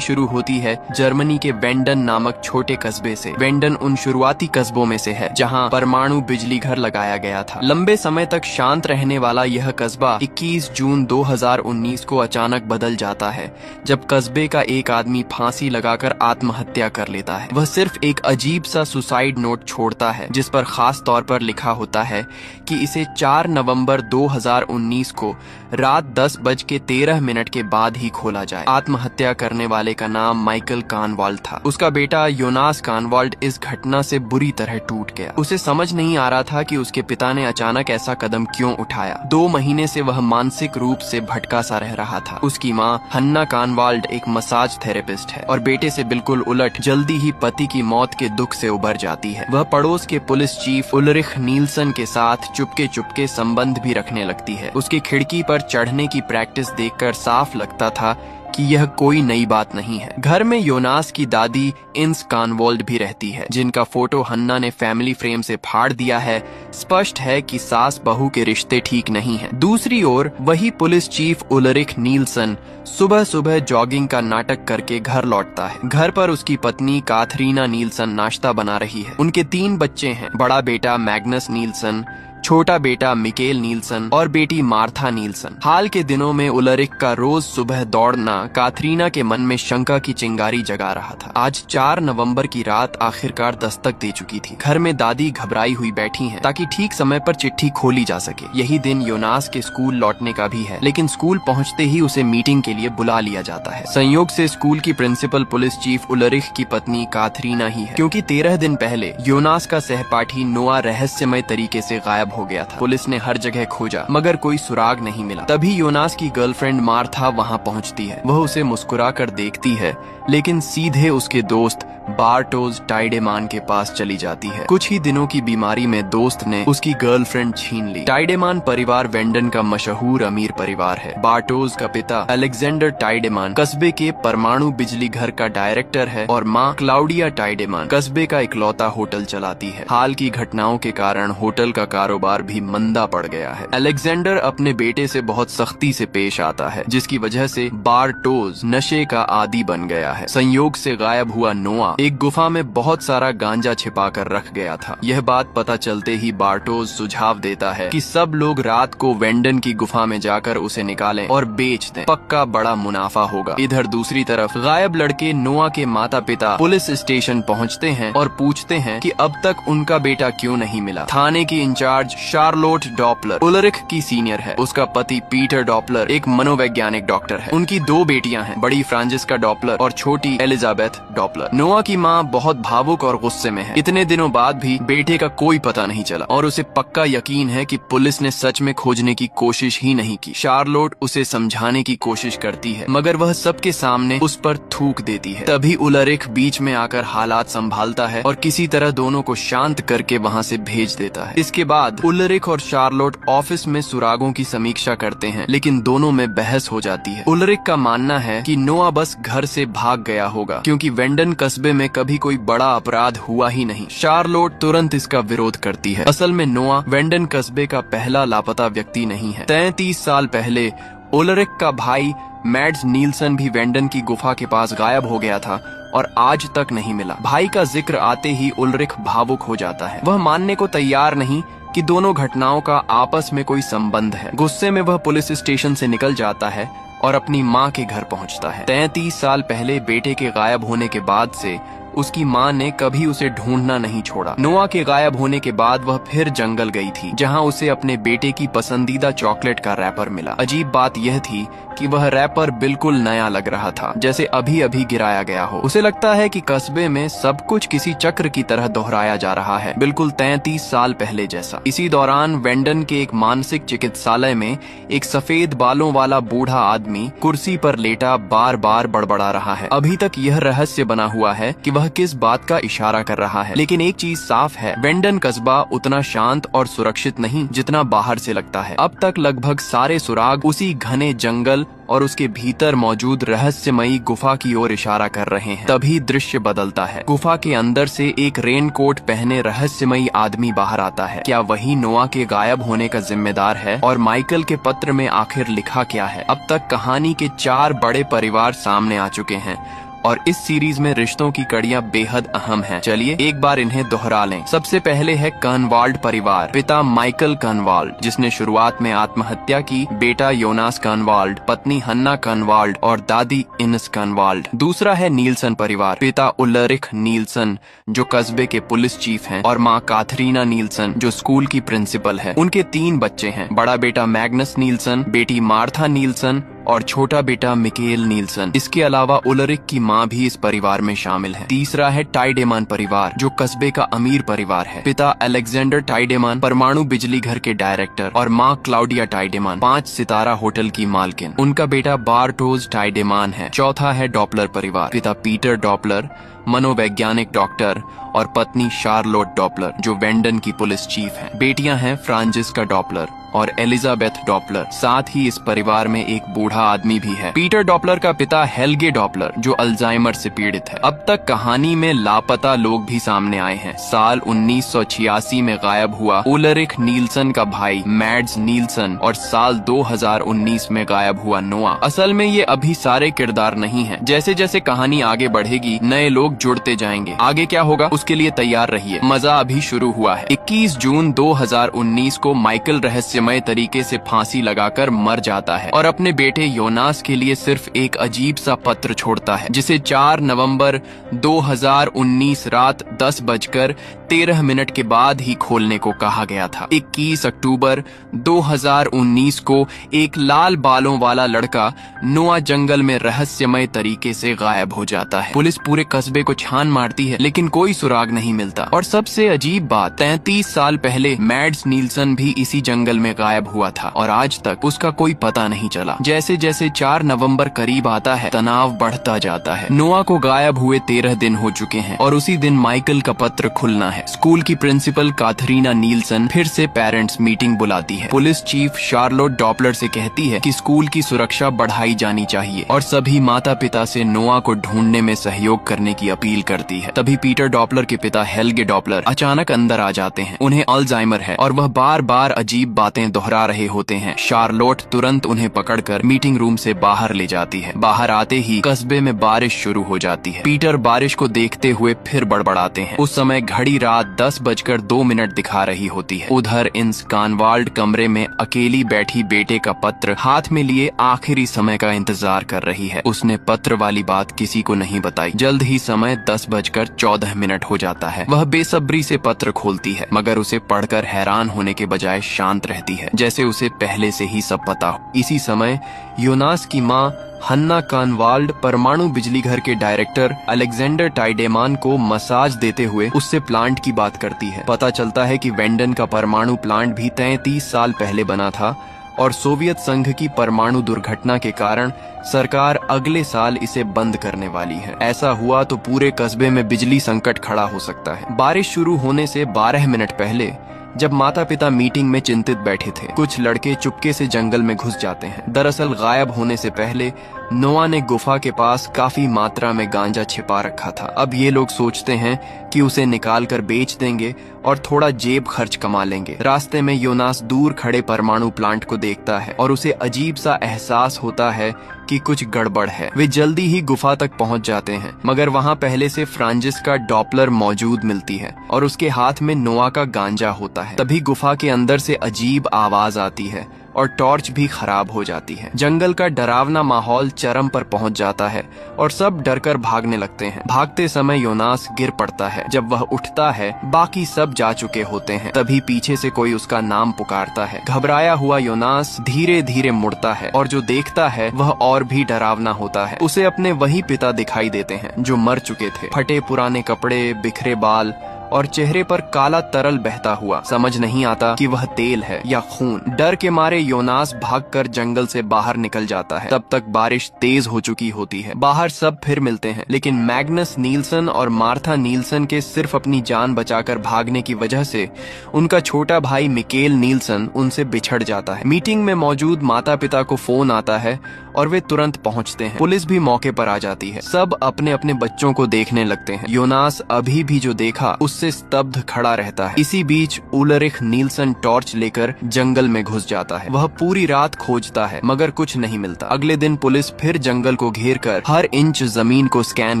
शुरू होती है जर्मनी के वेंडन नामक छोटे कस्बे से। वेंडन उन शुरुआती कस्बों में से है जहां परमाणु बिजली घर लगाया गया था। लंबे समय तक शांत रहने वाला यह कस्बा 21 जून 2019 को अचानक बदल जाता है जब कस्बे का एक आदमी फांसी लगाकर आत्महत्या कर लेता है। वह सिर्फ एक अजीब सा सुसाइड नोट छोड़ता है जिस पर खास तौर पर लिखा होता है कि इसे 4 नवंबर 2019 को रात 10:13 के बाद ही खोला जाए। आत्महत्या करने वाले का नाम माइकल कानवाल्ड था। उसका बेटा योनास कानवाल्ड इस घटना से बुरी तरह टूट गया। उसे समझ नहीं आ रहा था कि उसके पिता ने अचानक ऐसा कदम क्यों उठाया। 2 महीने से वह मानसिक रूप से भटका सा रह रहा था। उसकी माँ हन्ना कानवाल्ड एक मसाज थेरेपिस्ट है और बेटे से बिल्कुल उलट जल्दी ही पति की मौत के दुख से उबर जाती है। वह पड़ोस के पुलिस चीफ उल्रिख नील्सन के साथ चुपके चुपके संबंध भी रखने लगती है। उसकी खिड़की पर चढ़ने की प्रैक्टिस देखकर साफ लगता था कि यह कोई नई बात नहीं है। घर में योनास की दादी इंस कानवाल्ड भी रहती है जिनका फोटो हन्ना ने फैमिली फ्रेम से फाड़ दिया है। स्पष्ट है कि सास बहू के रिश्ते ठीक नहीं हैं। दूसरी ओर वही पुलिस चीफ उल्रिख नील्सन सुबह सुबह जॉगिंग का नाटक करके घर लौटता है। घर पर उसकी पत्नी काथरीना नील्सन नाश्ता बना रही है। उनके 3 बच्चे हैं, बड़ा बेटा मैग्नस नील्सन, छोटा बेटा मिकेल नील्सन और बेटी मार्था नील्सन। हाल के दिनों में उल्रिख का रोज सुबह दौड़ना काथरीना के मन में शंका की चिंगारी जगा रहा था। आज 4 नवंबर की रात आखिरकार दस्तक दे चुकी थी। घर में दादी घबराई हुई बैठी हैं ताकि ठीक समय पर चिट्ठी खोली जा सके। यही दिन योनास के स्कूल लौटने का भी है, लेकिन स्कूल पहुंचते ही उसे मीटिंग के लिए बुला लिया जाता है। संयोग से स्कूल की प्रिंसिपल पुलिस चीफ उल्रिख की पत्नी काथरीना ही है, क्योंकि 13 दिन पहले योनास का सहपाठी नोआ रहस्यमय तरीके से गायब हो गया था। पुलिस ने हर जगह खोजा मगर कोई सुराग नहीं मिला। तभी योनास की गर्लफ्रेंड मार्था वहां पहुंचती है। वह उसे मुस्कुराकर देखती है लेकिन सीधे उसके दोस्त बार्टोज टाइडेमान के पास चली जाती है। कुछ ही दिनों की बीमारी में दोस्त ने उसकी गर्लफ्रेंड छीन ली। टाइडेमान परिवार वेंडन का मशहूर अमीर परिवार है। बार्टोज का पिता अलेक्जेंडर टाइडेमान कस्बे के परमाणु बिजली घर का डायरेक्टर है और माँ क्लाउडिया टाइडेमान कस्बे का इकलौता होटल चलाती है। हाल की घटनाओं के कारण होटल का कारोबार भी मंदा पड़ गया है। अलेक्जेंडर अपने बेटे से बहुत सख्ती से पेश आता है जिसकी वजह से बार्टोज नशे का आदी बन गया है। संयोग से गायब हुआ नोआ एक गुफा में बहुत सारा गांजा छिपा कर रख गया था। यह बात पता चलते ही बार्टोज सुझाव देता है कि सब लोग रात को वेंडन की गुफा में जाकर उसे निकालें और बेच दें, पक्का बड़ा मुनाफा होगा। इधर दूसरी तरफ गायब लड़के नोआ के माता पिता पुलिस स्टेशन पहुंचते हैं और पूछते हैं कि अब तक उनका बेटा क्यों नहीं मिला। थाने की इंचार्ज शार्लोट डॉपलर उल्रिख की सीनियर है। उसका पति पीटर डॉपलर एक मनोवैज्ञानिक डॉक्टर है। उनकी 2 बेटियां हैं, बड़ी फ्रांसिस्का डॉपलर और छोटी एलिजाबेथ डॉपलर। नोआ की माँ बहुत भावुक और गुस्से में है। इतने दिनों बाद भी बेटे का कोई पता नहीं चला और उसे पक्का यकीन है कि पुलिस ने सच में खोजने की कोशिश ही नहीं की। शार्लोट उसे समझाने की कोशिश करती है मगर वह सबके सामने उस पर थूक देती है। तभी उल्रिख बीच में आकर हालात संभालता है और किसी तरह दोनों को शांत करके वहाँ से भेज देता है। इसके बाद उल्रिख और शार्लोट ऑफिस में सुरागों की समीक्षा करते हैं लेकिन दोनों में बहस हो जाती है। उल्रिख का मानना है कि नोआ बस घर से भाग गया होगा क्योंकि वेंडन कस्बे में कभी कोई बड़ा अपराध हुआ ही नहीं। शार्लोट तुरंत इसका विरोध करती है। असल में नोआ वेंडन कस्बे का पहला लापता व्यक्ति नहीं है। 33 साल पहले उल्रिख का भाई मैड्स नील्सन भी वेंडन की गुफा के पास गायब हो गया था और आज तक नहीं मिला। भाई का जिक्र आते ही उल्रिख भावुक हो जाता है। वह मानने को तैयार नहीं कि दोनों घटनाओं का आपस में कोई संबंध है। गुस्से में वह पुलिस स्टेशन से निकल जाता है और अपनी माँ के घर पहुँचता है। 33 साल पहले बेटे के गायब होने के बाद से उसकी माँ ने कभी उसे ढूंढना नहीं छोड़ा। नोआ के गायब होने के बाद वह फिर जंगल गई थी जहाँ उसे अपने बेटे की पसंदीदा चॉकलेट का रैपर मिला। अजीब बात यह थी कि वह रैपर बिल्कुल नया लग रहा था, जैसे अभी अभी गिराया गया हो। उसे लगता है कि कस्बे में सब कुछ किसी चक्र की तरह दोहराया जा रहा है, बिल्कुल 33 साल पहले जैसा। इसी दौरान वेंडन के एक मानसिक चिकित्सालय में एक सफेद बालों वाला बूढ़ा आदमी कुर्सी पर लेटा बार बार बड़बड़ा रहा है। अभी तक यह रहस्य बना हुआ है कि वह वह किस बात का इशारा कर रहा है। लेकिन एक चीज साफ है, वेंडन कस्बा उतना शांत और सुरक्षित नहीं जितना बाहर से लगता है। अब तक लगभग सारे सुराग उसी घने जंगल और उसके भीतर मौजूद रहस्यमयी गुफा की ओर इशारा कर रहे हैं। तभी दृश्य बदलता है। गुफा के अंदर से एक रेनकोट पहने रहस्यमयी आदमी बाहर आता है। क्या वही नोआ के गायब होने का जिम्मेदार है? और माइकल के पत्र में आखिर लिखा क्या है? अब तक कहानी के 4 बड़े परिवार सामने आ चुके हैं और इस सीरीज में रिश्तों की कड़ियां बेहद अहम हैं। चलिए एक बार इन्हें दोहरा लें। सबसे पहले है कर्नवाल्ड परिवार। पिता माइकल कर्नवाल्ड, जिसने शुरुआत में आत्महत्या की, बेटा योनास कर्नवाल्ड, पत्नी हन्ना कर्नवाल्ड और दादी इनस कर्नवाल्ड। दूसरा है नीलसन परिवार। पिता उल्रिख नीलसन, जो कस्बे के पुलिस चीफ हैं, और माँ काथरीना नीलसन, जो स्कूल की प्रिंसिपल है। उनके 3 बच्चे हैं, बड़ा बेटा मैग्नस नीलसन, बेटी मार्था नीलसन और छोटा बेटा मिकेल नीलसन। इसके अलावा उल्रिख की माँ भी इस परिवार में शामिल है। तीसरा है टाइडेमान परिवार, जो कस्बे का अमीर परिवार है। पिता अलेक्जेंडर टाइडेमान परमाणु बिजली घर के डायरेक्टर और माँ क्लाउडिया टाइडेमान 5 सितारा होटल की मालकिन। उनका बेटा बार्टोज टाइडेमान है। चौथा है डॉपलर परिवार। पिता पीटर डॉपलर मनोवैज्ञानिक डॉक्टर और पत्नी शार्लोट डॉपलर, जो वेंडन की पुलिस चीफ हैं। बेटियां हैं फ्रांजिस्का डॉपलर और एलिजाबेथ डॉपलर। साथ ही इस परिवार में एक बूढ़ा आदमी भी है, पीटर डॉपलर का पिता हेल्गे डॉपलर, जो अल्जाइमर से पीड़ित है। अब तक कहानी में लापता लोग भी सामने आए हैं। साल 1986 में गायब हुआ उल्रिख नीलसन का भाई मैड्स नीलसन और साल 2019 में गायब हुआ नोआ। असल में ये अभी सारे किरदार नहीं हैं। जैसे जैसे कहानी आगे बढ़ेगी नए लोग जुड़ते जाएंगे। आगे क्या होगा उसके लिए तैयार रहिए, मजा अभी शुरू हुआ है। 21 जून 2019 को माइकल रहस्यमय तरीके से फांसी लगाकर मर जाता है और अपने बेटे योनास के लिए सिर्फ एक अजीब सा पत्र छोड़ता है, जिसे 4 नवंबर 2019 रात 10:13 के बाद ही खोलने को कहा गया था। 21 अक्टूबर 2019 को एक लाल बालों वाला लड़का नोआ जंगल में रहस्यमय तरीके से गायब हो जाता है। पुलिस पूरे कस्बे को छान मारती है, लेकिन कोई सुराग नहीं मिलता। और सबसे अजीब बात, 33 साल पहले मैड्स नीलसन भी इसी जंगल में गायब हुआ था और आज तक उसका कोई पता नहीं चला। जैसे जैसे 4 नवंबर करीब आता है, तनाव बढ़ता जाता है। नोआ को गायब हुए 13 दिन हो चुके हैं और उसी दिन माइकल का पत्र खुलना है। स्कूल की प्रिंसिपल काथरीना नीलसन फिर से पेरेंट्स मीटिंग बुलाती है। पुलिस चीफ शार्लोट डॉपलर से कहती है कि स्कूल की सुरक्षा बढ़ाई जानी चाहिए और सभी माता पिता से नोआ को ढूंढने में सहयोग करने की अपील करती है। तभी पीटर डॉपलर के पिता हेल्गे डॉपलर अचानक अंदर आ जाते हैं। उन्हें अल्जाइमर है और वह बार बार अजीब बातें दोहरा रहे होते हैं। शार्लोट तुरंत उन्हें पकड़कर मीटिंग रूम से बाहर ले जाती है। बाहर आते ही कस्बे में बारिश शुरू हो जाती है। पीटर बारिश को देखते हुए फिर बड़बड़ाते हैं। उस समय घड़ी रात 10:02 दिखा रही होती है। उधर इंस कानवाल्ड कमरे में अकेली बैठी बेटे का पत्र हाथ में लिए आखिरी समय का इंतजार कर रही है। उसने पत्र वाली बात किसी को नहीं बताई। जल्द ही समय 10:14 हो जाता है। वह बेसब्री से पत्र खोलती है, मगर उसे पढ़कर हैरान होने के बजाय शांत रहती है, जैसे उसे पहले से ही सब पता हो। इसी समय योनास की माँ हन्ना कर्नवाल्ड परमाणु बिजली घर के डायरेक्टर अलेक्जेंडर टाइडेमान को मसाज देते हुए उससे प्लांट की बात करती है। पता चलता है कि वेंडन का परमाणु प्लांट भी 33 साल पहले बना था और सोवियत संघ की परमाणु दुर्घटना के कारण सरकार अगले साल इसे बंद करने वाली है। ऐसा हुआ तो पूरे कस्बे में बिजली संकट खड़ा हो सकता है। बारिश शुरू होने से 12 मिनट पहले जब माता पिता मीटिंग में चिंतित बैठे थे, कुछ लड़के चुपके से जंगल में घुस जाते हैं। दरअसल गायब होने से पहले नोआ ने गुफा के पास काफी मात्रा में गांजा छिपा रखा था। अब ये लोग सोचते हैं कि उसे निकाल कर बेच देंगे और थोड़ा जेब खर्च कमा लेंगे। रास्ते में योनास दूर खड़े परमाणु प्लांट को देखता है और उसे अजीब सा एहसास होता है कि कुछ गड़बड़ है। वे जल्दी ही गुफा तक पहुंच जाते हैं, मगर वहां पहले से फ्रांजिस्का डॉपलर मौजूद मिलती है और उसके हाथ में नोआ का गांजा होता है। तभी गुफा के अंदर से अजीब आवाज आती है और टॉर्च भी खराब हो जाती है। जंगल का डरावना माहौल चरम पर पहुंच जाता है और सब डरकर भागने लगते हैं। भागते समय योनास गिर पड़ता है। जब वह उठता है बाकी सब जा चुके होते हैं। तभी पीछे से कोई उसका नाम पुकारता है। घबराया हुआ योनास धीरे धीरे मुड़ता है और जो देखता है वह और भी डरावना होता है। उसे अपने वही पिता दिखाई देते हैं जो मर चुके थे। फटे पुराने कपड़े, बिखरे बाल और चेहरे पर काला तरल बहता हुआ। समझ नहीं आता कि वह तेल है या खून। डर के मारे योनास भागकर जंगल से बाहर निकल जाता है। तब तक बारिश तेज हो चुकी होती है। बाहर सब फिर मिलते हैं, लेकिन मैग्नस नील्सन और मार्था नील्सन के सिर्फ अपनी जान बचाकर भागने की वजह से उनका छोटा भाई मिकेल नील्सन उनसे बिछड़ जाता है। मीटिंग में मौजूद माता पिता को फोन आता है और वे तुरंत पहुंचते हैं। पुलिस भी मौके पर आ जाती है। सब अपने अपने बच्चों को देखने लगते हैं। योनास अभी भी जो देखा उससे स्तब्ध खड़ा रहता है। इसी बीच उलरिख नील्सन टॉर्च लेकर जंगल में घुस जाता है। वह पूरी रात खोजता है मगर कुछ नहीं मिलता। अगले दिन पुलिस फिर जंगल को घेर कर हर इंच जमीन को स्कैन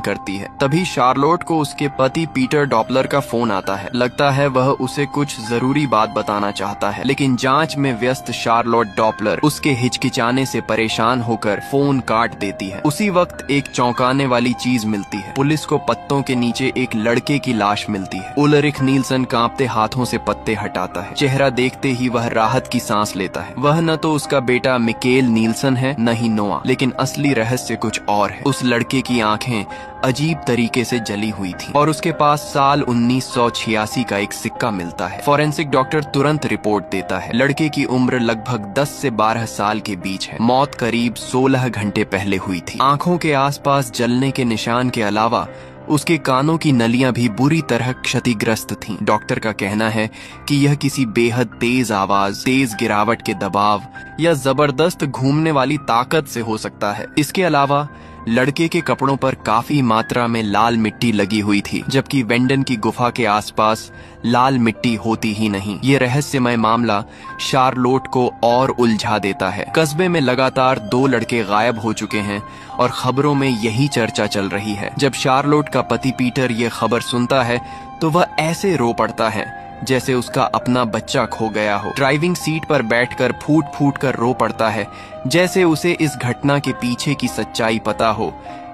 करती है। तभी शार्लोट को उसके पति पीटर डॉपलर का फोन आता है। लगता है वह उसे कुछ जरूरी बात बताना चाहता है, लेकिन जांच में व्यस्त शार्लोट डॉपलर उसके हिचकिचाने से परेशान होकर फोन काट देती है। उसी वक्त एक चौंकाने वाली चीज मिलती है। पुलिस को पत्तों के नीचे एक लड़के की लाश मिलती है। उलरिख नील्सन कांपते हाथों से पत्ते हटाता है। चेहरा देखते ही वह राहत की सांस लेता है। वह न तो उसका बेटा मिकेल नील्सन है न ही नोआ, लेकिन असली रहस्य कुछ और है। उस लड़के की आंखें अजीब तरीके से जली हुई थी और उसके पास साल 1986 का एक सिक्का मिलता है। फॉरेंसिक डॉक्टर तुरंत रिपोर्ट देता है। लड़के की उम्र लगभग 10 से 12 साल के बीच है। मौत करीब 16 घंटे पहले हुई थी। आंखों के आसपास जलने के निशान के अलावा उसके कानों की नलियां भी बुरी तरह क्षतिग्रस्त थीं। डॉक्टर का कहना है कि यह किसी बेहद तेज आवाज, तेज गिरावट के दबाव या जबरदस्त घूमने वाली ताकत से हो सकता है। इसके अलावा लड़के के कपड़ों पर काफी मात्रा में लाल मिट्टी लगी हुई थी, जबकि वेंडन की गुफा के आसपास लाल मिट्टी होती ही नहीं। ये रहस्यमय मामला शार्लोट को और उलझा देता है। कस्बे में लगातार 2 लड़के गायब हो चुके हैं और खबरों में यही चर्चा चल रही है। जब शार्लोट का पति पीटर ये खबर सुनता है तो वह ऐसे रो पड़ता है जैसे उसका अपना बच्चा खो गया हो। ड्राइविंग सीट पर बैठकर फूट फूट कर रो पड़ता है, जैसे उसे इस घटना के पीछे की सच्चाई पता हो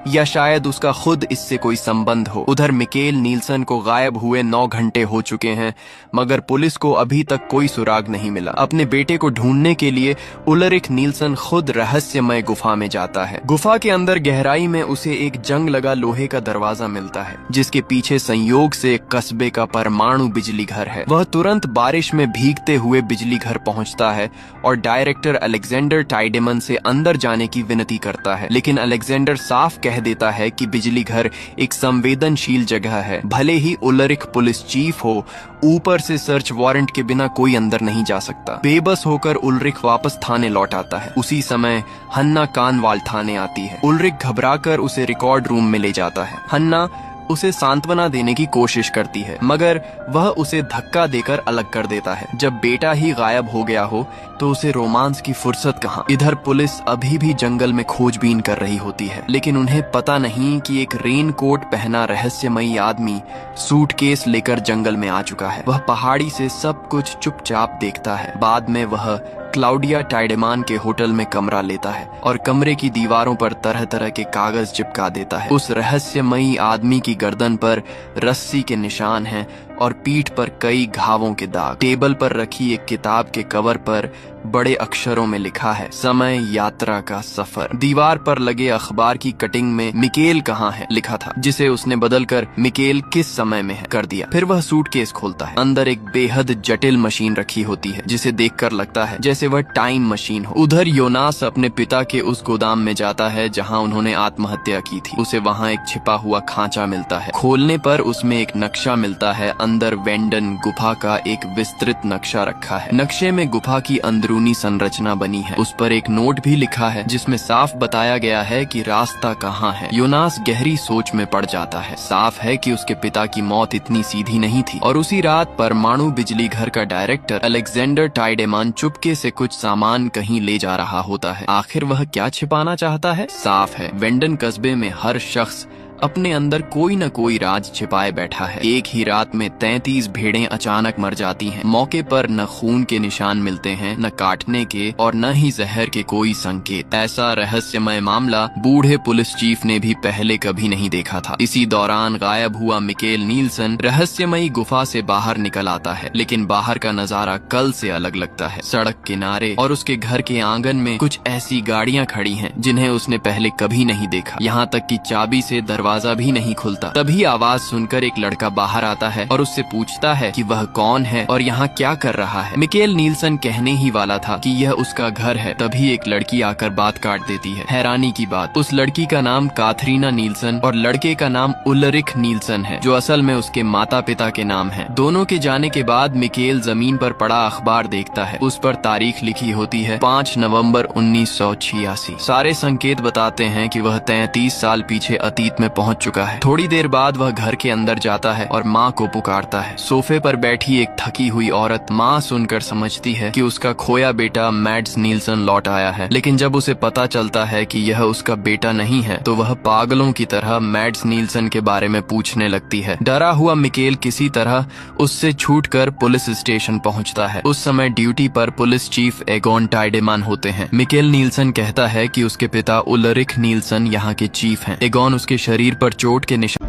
या शायद उसका खुद इससे कोई संबंध हो। उधर मिकेल नील्सन को गायब हुए 9 घंटे हो चुके हैं, मगर पुलिस को अभी तक कोई सुराग नहीं मिला। अपने बेटे को ढूंढने के लिए उलरिख नील्सन खुद रहस्यमय गुफा में जाता है। गुफा के अंदर गहराई में उसे एक जंग लगा लोहे का दरवाजा मिलता है, जिसके पीछे संयोग से एक कस्बे का परमाणु बिजली घर है। वह तुरंत बारिश में भीगते हुए बिजली घर पहुंचता है और डायरेक्टर अलेक्जेंडर टाइडेमन से अंदर जाने की विनती करता है, लेकिन अलेक्जेंडर साफ कह देता है कि बिजली घर एक संवेदनशील जगह है। भले ही उलरिख पुलिस चीफ हो, ऊपर से सर्च वारंट के बिना कोई अंदर नहीं जा सकता। बेबस होकर उलरिख वापस थाने लौट आता है। उसी समय हन्ना कानवाल थाने आती है। उलरिख घबराकर उसे रिकॉर्ड रूम में ले जाता है। हन्ना उसे सांत्वना देने की कोशिश करती है, मगर वह उसे धक्का देकर अलग कर देता है। जब बेटा ही गायब हो गया हो तो उसे रोमांस की फुर्सत कहाँ। इधर पुलिस अभी भी जंगल में खोजबीन कर रही होती है, लेकिन उन्हें पता नहीं कि एक रेनकोट पहना रहस्यमयी आदमी सूटकेस लेकर जंगल में आ चुका है। वह पहाड़ी से सब कुछ चुपचाप देखता है। बाद में वह क्लाउडिया टाइडेमान के होटल में कमरा लेता है और कमरे की दीवारों पर तरह तरह के कागज चिपका देता है। उस रहस्यमयी आदमी की गर्दन पर रस्सी के निशान हैं और पीठ पर कई घावों के दाग। टेबल पर रखी एक किताब के कवर पर बड़े अक्षरों में लिखा है, समय यात्रा का सफर। दीवार पर लगे अखबार की कटिंग में मिकेल कहाँ है लिखा था, जिसे उसने बदलकर मिकेल किस समय में है कर दिया। फिर वह सूटकेस खोलता है। अंदर एक बेहद जटिल मशीन रखी होती है, जिसे देखकर लगता है जैसे वह टाइम मशीन हो। उधर योनास अपने पिता के उस गोदाम में जाता है जहाँ उन्होंने आत्महत्या की थी। उसे वहाँ एक छिपा हुआ खांचा मिलता है। खोलने पर उसमें एक नक्शा मिलता है। अंदर वेंडन गुफा का एक विस्तृत नक्शा रखा है। नक्शे में गुफा की अंदरूनी संरचना बनी है। उस पर एक नोट भी लिखा है जिसमें साफ बताया गया है कि रास्ता कहाँ है। योनास गहरी सोच में पड़ जाता है। साफ है कि उसके पिता की मौत इतनी सीधी नहीं थी और उसी रात परमाणु बिजली घर का डायरेक्टर अलेक्जेंडर टाइडेमान चुपके से कुछ सामान कहीं ले जा रहा होता है। आखिर वह क्या छिपाना चाहता है? साफ है, वेंडन कस्बे में हर शख्स अपने अंदर कोई न कोई राज छिपाए बैठा है। एक ही रात में 33 भेड़ें अचानक मर जाती हैं। मौके पर न खून के निशान मिलते हैं, न काटने के और न ही जहर के कोई संकेत। ऐसा रहस्यमय मामला बूढ़े पुलिस चीफ ने भी पहले कभी नहीं देखा था। इसी दौरान गायब हुआ मिकेल नील्सन रहस्यमयी गुफा से बाहर निकल आता है, लेकिन बाहर का नजारा कल से अलग लगता है। सड़क किनारे और उसके घर के आंगन में कुछ ऐसी गाड़ियां खड़ी हैं जिन्हें उसने पहले कभी नहीं देखा। यहाँ तक कि चाबी से दरवाजा दरवाजा भी नहीं खुलता। तभी आवाज सुनकर एक लड़का बाहर आता है और उससे पूछता है कि वह कौन है और यहाँ क्या कर रहा है। मिकेल नील्सन कहने ही वाला था कि यह उसका घर है, तभी एक लड़की आकर बात काट देती है। हैरानी की बात, उस लड़की का नाम काथरीना नील्सन और लड़के का नाम उल्रिक नील्सन है, जो असल में उसके माता पिता के नाम है। दोनों के जाने के बाद मिकेल जमीन पर पड़ा अखबार देखता है। उस पर तारीख लिखी होती है 5 नवंबर 1986। सारे संकेत बताते हैं कि वह 33 साल पीछे अतीत में पहुंच चुका है। थोड़ी देर बाद वह घर के अंदर जाता है और माँ को पुकारता है। सोफे पर बैठी एक थकी हुई औरत माँ सुनकर समझती है कि उसका खोया बेटा मैड्स नील्सन लौट आया है, लेकिन जब उसे पता चलता है कि यह उसका बेटा नहीं है तो वह पागलों की तरह मैड्स नील्सन के बारे में पूछने लगती है। डरा हुआ मिकेल किसी तरह उससे छूटकर पुलिस स्टेशन पहुंचता है। उस समय ड्यूटी पर पुलिस चीफ एगोन टाइडेमान होते हैं। मिकेल नील्सन कहता है कि उसके पिता उल्रिक नील्सन यहाँ के चीफ हैं। एगोन उसके शरीर पर चोट के निशान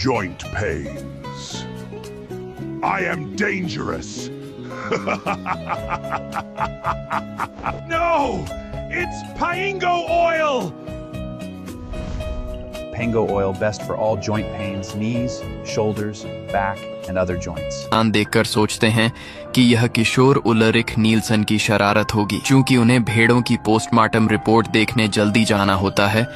Joint pains. I am dangerous. No! It's Paingo oil! Pango oil best for all joint pains, knees, shoulders, back, and other joints. देखकर सोचते हैं कि यह किशोर उल्रिक नील्सन की शरारत होगी। चूंकि उन्हें भेड़ों की पोस्टमार्टम रिपोर्ट देखने जल्दी जाना होता है,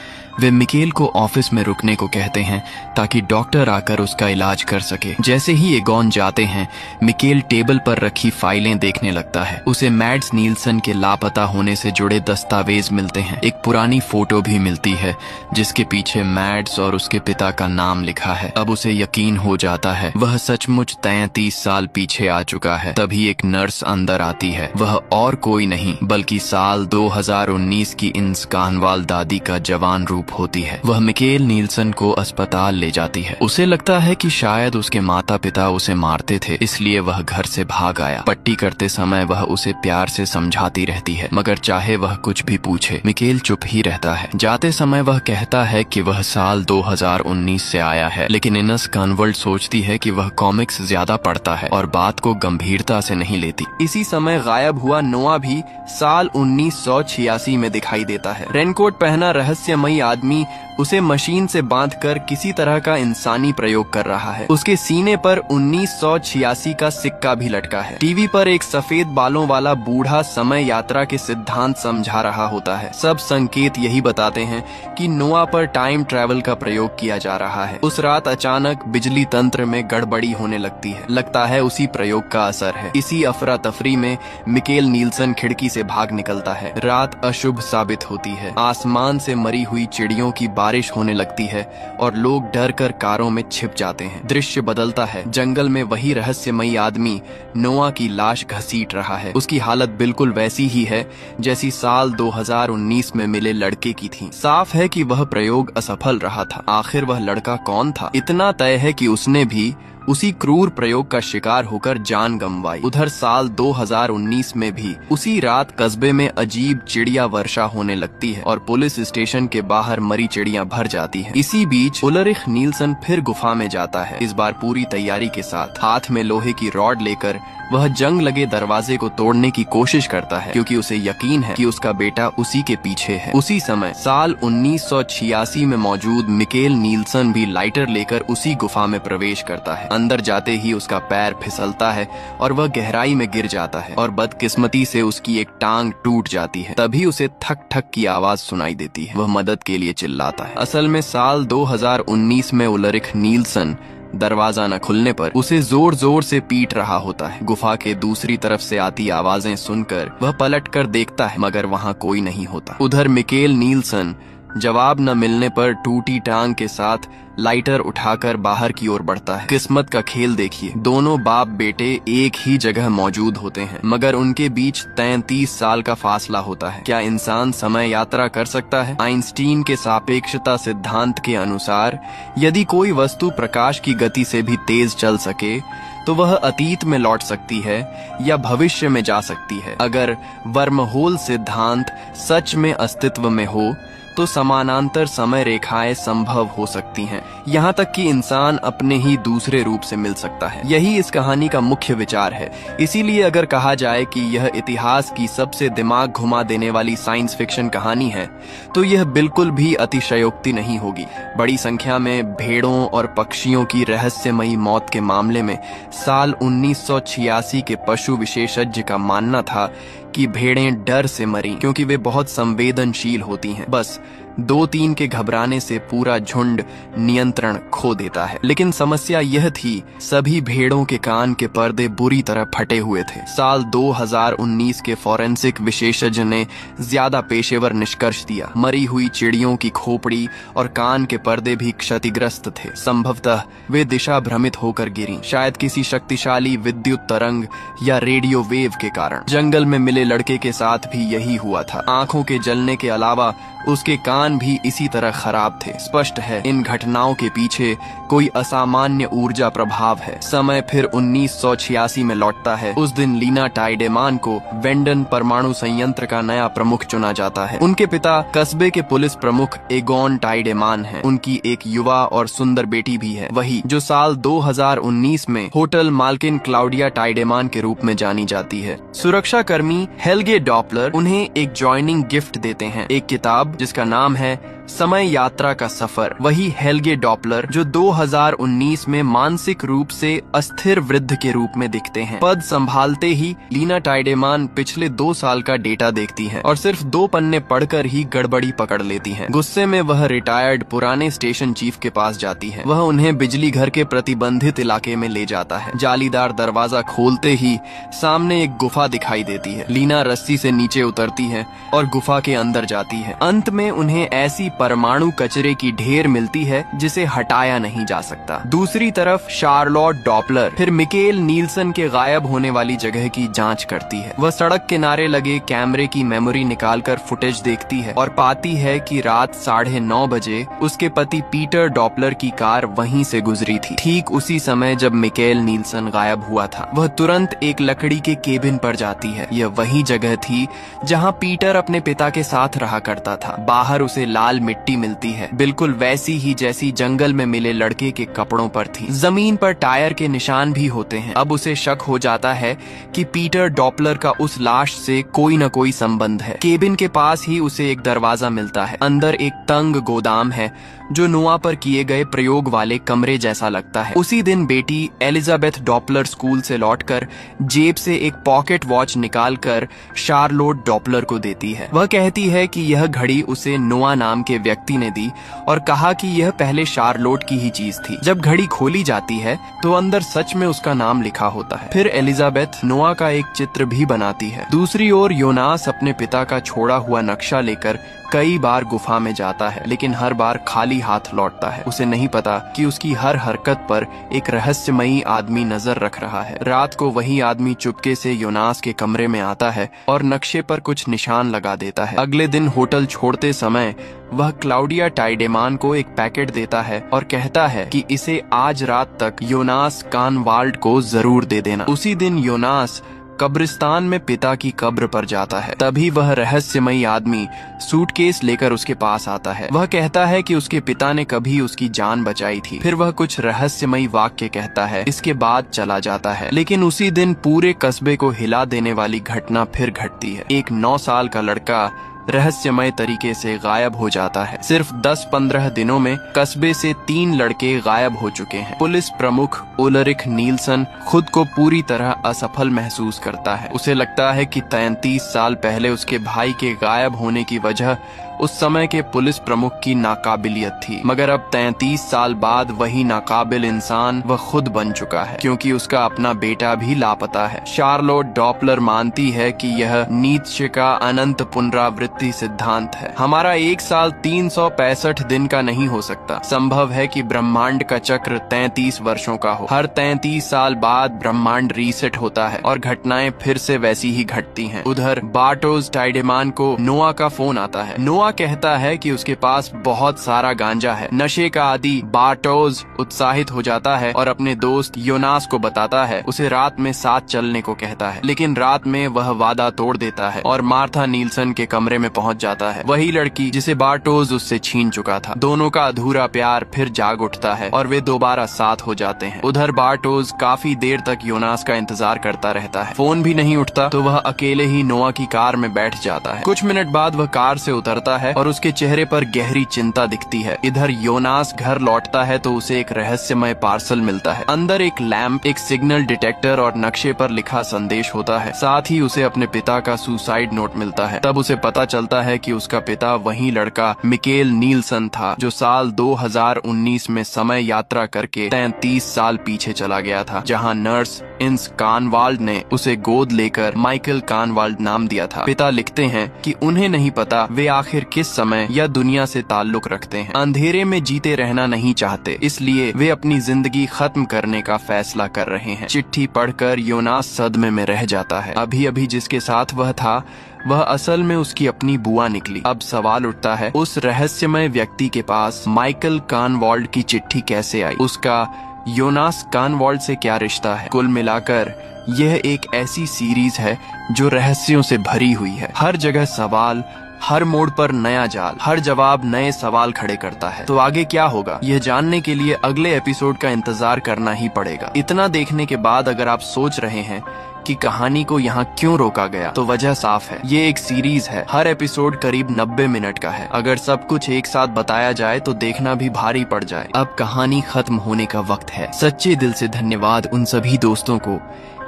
वे मिकेल को ऑफिस में रुकने को कहते हैं ताकि डॉक्टर आकर उसका इलाज कर सके। जैसे ही एगोन जाते हैं, मिकेल टेबल पर रखी फाइलें देखने लगता है। उसे मैड्स नील्सन के लापता होने से जुड़े दस्तावेज मिलते हैं। एक पुरानी फोटो भी मिलती है जिसके पीछे मैड्स और उसके पिता का नाम लिखा है। अब उसे यकीन हो जाता है वह सचमुच 33 साल पीछे आ चुका है। तभी एक नर्स अंदर आती है। वह और कोई नहीं बल्कि साल 2019 की इंस कानवाल दादी का जवान रूप होती है। वह मिकेल नील्सन को अस्पताल ले जाती है। उसे लगता है कि शायद उसके माता पिता उसे मारते थे, इसलिए वह घर से भाग आया। पट्टी करते समय वह उसे प्यार से समझाती रहती है, मगर चाहे वह कुछ भी पूछे मिकेल चुप ही रहता है। जाते समय वह कहता है कि वह साल 2019 से आया है, लेकिन इनस कानवर्ल्ड सोचती है कि वह कॉमिक्स ज्यादा पढ़ता है और बात को गंभीरता से नहीं लेती। इसी समय गायब हुआ नोआ भी साल 1986 में दिखाई देता है। रेनकोट पहना रहस्यमयी आदमी उसे मशीन से बांधकर किसी तरह का इंसानी प्रयोग कर रहा है। उसके सीने पर 1986 का सिक्का भी लटका है। टीवी पर एक सफेद बालों वाला बूढ़ा समय यात्रा के सिद्धांत समझा रहा होता है। सब संकेत यही बताते हैं कि नोआ पर टाइम ट्रैवल का प्रयोग किया जा रहा है। उस रात अचानक बिजली तंत्र में गड़बड़ी होने लगती है। लगता है उसी प्रयोग का असर है। इसी अफरा तफरी में मिकेल नील्सन खिड़की से भाग निकलता है। रात अशुभ साबित होती है। आसमान से मरी हुई चिड़ियों की बारिश होने लगती है और लोग डर कर कारों में छिप जाते हैं। दृश्य बदलता है। जंगल में वही रहस्यमयी आदमी नोआ की लाश घसीट रहा है। उसकी हालत बिल्कुल वैसी ही है जैसी साल 2019 में मिले लड़के की थी। साफ है कि वह प्रयोग असफल रहा था। आखिर वह लड़का कौन था? इतना तय है कि उसने भी उसी क्रूर प्रयोग का शिकार होकर जान गंवाई। उधर साल 2019 में भी उसी रात कस्बे में अजीब चिड़िया वर्षा होने लगती है और पुलिस स्टेशन के बाहर मरी चिड़िया भर जाती हैं। इसी बीच उल्रिक नील्सन फिर गुफा में जाता है, इस बार पूरी तैयारी के साथ। हाथ में लोहे की रॉड लेकर वह जंग लगे दरवाजे को तोड़ने की कोशिश करता है, क्योंकि उसे यकीन है कि उसका बेटा उसी के पीछे है। उसी समय साल 1986 में मौजूद मिकेल नील्सन भी लाइटर लेकर उसी गुफा में प्रवेश करता है। अंदर जाते ही उसका पैर फिसलता है और वह गहराई में गिर जाता है और बदकिस्मती से उसकी एक टांग टूट जाती है। तभी उसे ठक ठक की आवाज सुनाई देती है। वह मदद के लिए चिल्लाता है। असल में साल 2019 में उल्रिक नील्सन दरवाजा न खुलने पर उसे जोर जोर से पीट रहा होता है। गुफा के दूसरी तरफ से आती आवाजें सुनकर वह पलट कर देखता है, मगर वहाँ कोई नहीं होता। उधर मिकेल नील्सन जवाब न मिलने पर टूटी टांग के साथ लाइटर उठाकर बाहर की ओर बढ़ता है। किस्मत का खेल देखिए, दोनों बाप बेटे एक ही जगह मौजूद होते हैं, मगर उनके बीच 33 साल का फासला होता है। क्या इंसान समय यात्रा कर सकता है? आइंस्टीन के सापेक्षता सिद्धांत के अनुसार यदि कोई वस्तु प्रकाश की गति से भी तेज चल सके तो वह अतीत में लौट सकती है या भविष्य में जा सकती है। अगर वर्महोल सिद्धांत सच में अस्तित्व में हो तो समानांतर समय रेखाएं संभव हो सकती हैं, यहाँ तक कि इंसान अपने ही दूसरे रूप से मिल सकता है। यही इस कहानी का मुख्य विचार है। इसीलिए अगर कहा जाए कि यह इतिहास की सबसे दिमाग घुमा देने वाली साइंस फिक्शन कहानी है, तो यह बिल्कुल भी अतिशयोक्ति नहीं होगी। बड़ी संख्या में भेड़ों और पक्षियों की रहस्यमयी मौत के मामले में साल 1986 के पशु विशेषज्ञ का मानना था कि भेड़ें डर से मरी क्योंकि वे बहुत संवेदनशील होती हैं। बस 2-3 के घबराने से पूरा झुंड नियंत्रण खो देता है। लेकिन समस्या यह थी, सभी भेड़ों के कान के पर्दे बुरी तरह फटे हुए थे। साल 2019 के फॉरेंसिक विशेषज्ञ ने ज्यादा पेशेवर निष्कर्ष दिया। मरी हुई चिड़ियों की खोपड़ी और कान के पर्दे भी क्षतिग्रस्त थे। संभवतः वे दिशा भ्रमित होकर गिरी, शायद किसी शक्तिशाली विद्युत तरंग या रेडियो वेव के कारण। जंगल में मिले लड़के के साथ भी यही हुआ था। आंखों के जलने के अलावा उसके कान भी इसी तरह खराब थे। स्पष्ट है, इन घटनाओं के पीछे कोई असामान्य ऊर्जा प्रभाव है। समय फिर 1986 में लौटता है। उस दिन लीना टाइडेमान को वेंडन परमाणु संयंत्र का नया प्रमुख चुना जाता है। उनके पिता कस्बे के पुलिस प्रमुख एगोन टाइडेमान हैं। उनकी एक युवा और सुंदर बेटी भी है, वही जो साल 2019 में होटल मालकिन क्लाउडिया टाइडेमान के रूप में जानी जाती है। सुरक्षा कर्मी हेल्गे डॉपलर उन्हें एक जॉइनिंग गिफ्ट देते हैं, एक किताब जिसका नाम है समय यात्रा का सफर। वही हेल्गे डॉपलर जो 2019 में मानसिक रूप से अस्थिर वृद्ध के रूप में दिखते हैं। पद संभालते ही लीना टाइडेमान पिछले 2 साल का डेटा देखती हैं और सिर्फ 2 पन्ने पढ़कर ही गड़बड़ी पकड़ लेती हैं। गुस्से में वह रिटायर्ड पुराने स्टेशन चीफ के पास जाती है। वह उन्हें बिजली घर के प्रतिबंधित इलाके में ले जाता है। जालीदार दरवाजा खोलते ही सामने एक गुफा दिखाई देती है। लीना रस्सी से नीचे उतरती है और गुफा के अंदर जाती है। अंत में उन्हें ऐसी परमाणु कचरे की ढेर मिलती है जिसे हटाया नहीं जा सकता। दूसरी तरफ शार्लोट डॉपलर फिर मिकेल नील्सन के गायब होने वाली जगह की जांच करती है। वह सड़क किनारे लगे कैमरे की मेमोरी निकालकर फुटेज देखती है और पाती है कि रात 9:30 बजे उसके पति पीटर डॉपलर की कार वहीं से गुजरी थी, ठीक उसी समय जब मिकेल नील्सन गायब हुआ था। वह तुरंत एक लकड़ी के केबिन पर जाती है। यह वही जगह थी जहां पीटर अपने पिता के साथ रहा करता था। बाहर उसे लाल मिट्टी मिलती है, बिल्कुल वैसी ही जैसी जंगल में मिले लड़के के कपड़ों पर थी। जमीन पर टायर के निशान भी होते हैं। अब उसे शक हो जाता है कि पीटर डॉपलर का उस लाश से कोई न कोई संबंध है। केबिन के पास ही उसे एक दरवाजा मिलता है। अंदर एक तंग गोदाम है जो नुआ पर किए गए प्रयोग वाले कमरे जैसा लगता है। उसी दिन बेटी एलिजाबेथ डॉपलर स्कूल से लौटकर जेब से एक पॉकेट वॉच निकालकर शार्लोट डॉपलर को देती है। वह कहती है कि यह घड़ी उसे नोआ नाम के व्यक्ति ने दी और कहा कि यह पहले शार्लोट की ही चीज थी। जब घड़ी खोली जाती है तो अंदर सच में उसका नाम लिखा होता है। फिर एलिजाबेथ नोआ का एक चित्र भी बनाती है। दूसरी ओर योनास अपने पिता का छोड़ा हुआ नक्शा लेकर कई बार गुफा में जाता है, लेकिन हर बार खाली हाथ लौटता है। उसे नहीं पता कि उसकी हर हरकत पर एक रहस्यमयी आदमी नजर रख रहा है। रात को वही आदमी चुपके से योनास के कमरे में आता है और नक्शे पर कुछ निशान लगा देता है। अगले दिन होटल छोड़ते समय वह क्लाउडिया टाइडेमान को एक पैकेट देता है और कहता है कि इसे आज रात तक योनास कानवाल्ड को जरूर दे देना। उसी दिन योनास कब्रिस्तान में पिता की कब्र पर जाता है। तभी वह रहस्यमयी आदमी सूटकेस लेकर उसके पास आता है। वह कहता है कि उसके पिता ने कभी उसकी जान बचाई थी। फिर वह कुछ रहस्यमयी वाक्य कहता है। इसके बाद चला जाता है। लेकिन उसी दिन पूरे कस्बे को हिला देने वाली घटना फिर घटती है। एक 9 साल का लड़का रहस्यमय तरीके से गायब हो जाता है। सिर्फ 10-15 दिनों में कस्बे से 3 लड़के गायब हो चुके हैं। पुलिस प्रमुख उलरिक नील्सन खुद को पूरी तरह असफल महसूस करता है। उसे लगता है कि 33 साल पहले उसके भाई के गायब होने की वजह उस समय के पुलिस प्रमुख की नाकाबिलियत थी, मगर अब 33 साल बाद वही नाकाबिल इंसान वह खुद बन चुका है, क्योंकि उसका अपना बेटा भी लापता है। शार्लोट डॉपलर मानती है कि यह नीत्शे का अनंत पुनरावृत्ति सिद्धांत है। हमारा 1 साल 365 दिन का नहीं हो सकता। संभव है कि ब्रह्मांड का चक्र 33 वर्षों का हो। हर 33 साल बाद ब्रह्मांड रीसेट होता है और घटनाएं फिर से वैसी ही घटती हैं। उधर बार्टोस टाइडेमान को नोआ का फोन आता है। नोआ नोआ कहता है कि उसके पास बहुत सारा गांजा है। नशे का आदी बार्टोज उत्साहित हो जाता है और अपने दोस्त योनास को बताता है, उसे रात में साथ चलने को कहता है, लेकिन रात में वह वादा तोड़ देता है और मार्था नील्सन के कमरे में पहुंच जाता है, वही लड़की जिसे बार्टोज उससे छीन चुका था। दोनों का अधूरा प्यार फिर जाग उठता है और वे दोबारा साथ हो जाते हैं। उधर बार्टोज काफी देर तक योनास का इंतजार करता रहता है। फोन भी नहीं उठता तो वह अकेले ही नोआ की कार में बैठ जाता है। कुछ मिनट बाद वह कार से उतरता है और उसके चेहरे पर गहरी चिंता दिखती है। इधर योनास घर लौटता है तो उसे एक रहस्यमय पार्सल मिलता है। अंदर एक लैंप, एक सिग्नल डिटेक्टर और नक्शे पर लिखा संदेश होता है। साथ ही उसे अपने पिता का सुसाइड नोट मिलता है। तब उसे पता चलता है कि उसका पिता वही लड़का मिकेल नील्सन था जो साल 2019 में समय यात्रा करके 33 साल पीछे चला गया था, जहां नर्स इंस कानवाल्ड ने उसे गोद लेकर माइकल कानवाल्ड नाम दिया था। पिता लिखते हैं कि उन्हें नहीं पता वे आखिर किस समय या दुनिया से ताल्लुक रखते हैं। अंधेरे में जीते रहना नहीं चाहते, इसलिए वे अपनी जिंदगी खत्म करने का फैसला कर रहे हैं। चिट्ठी पढ़कर योनास सदमे में रह जाता है। अभी अभी जिसके साथ वह था वह असल में उसकी अपनी बुआ निकली। अब सवाल उठता है, उस रहस्यमय व्यक्ति के पास माइकल कानवाल्ड की चिट्ठी कैसे आई? उसका योनास कानवाल्ड से क्या रिश्ता है? कुल मिलाकर यह एक ऐसी सीरीज है जो रहस्यों से भरी हुई है। हर जगह सवाल, हर मोड़ पर नया जाल, हर जवाब नए सवाल खड़े करता है। तो आगे क्या होगा, यह जानने के लिए अगले एपिसोड का इंतजार करना ही पड़ेगा। इतना देखने के बाद अगर आप सोच रहे हैं कि कहानी को यहाँ क्यों रोका गया, तो वजह साफ है। ये एक सीरीज है, हर एपिसोड करीब 90 मिनट का है। अगर सब कुछ एक साथ बताया जाए तो देखना भी भारी पड़ जाए। अब कहानी खत्म होने का वक्त है। सच्चे दिल से धन्यवाद उन सभी दोस्तों को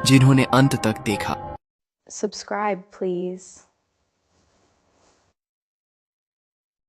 जिन्होंने अंत तक देखा। Subscribe, please.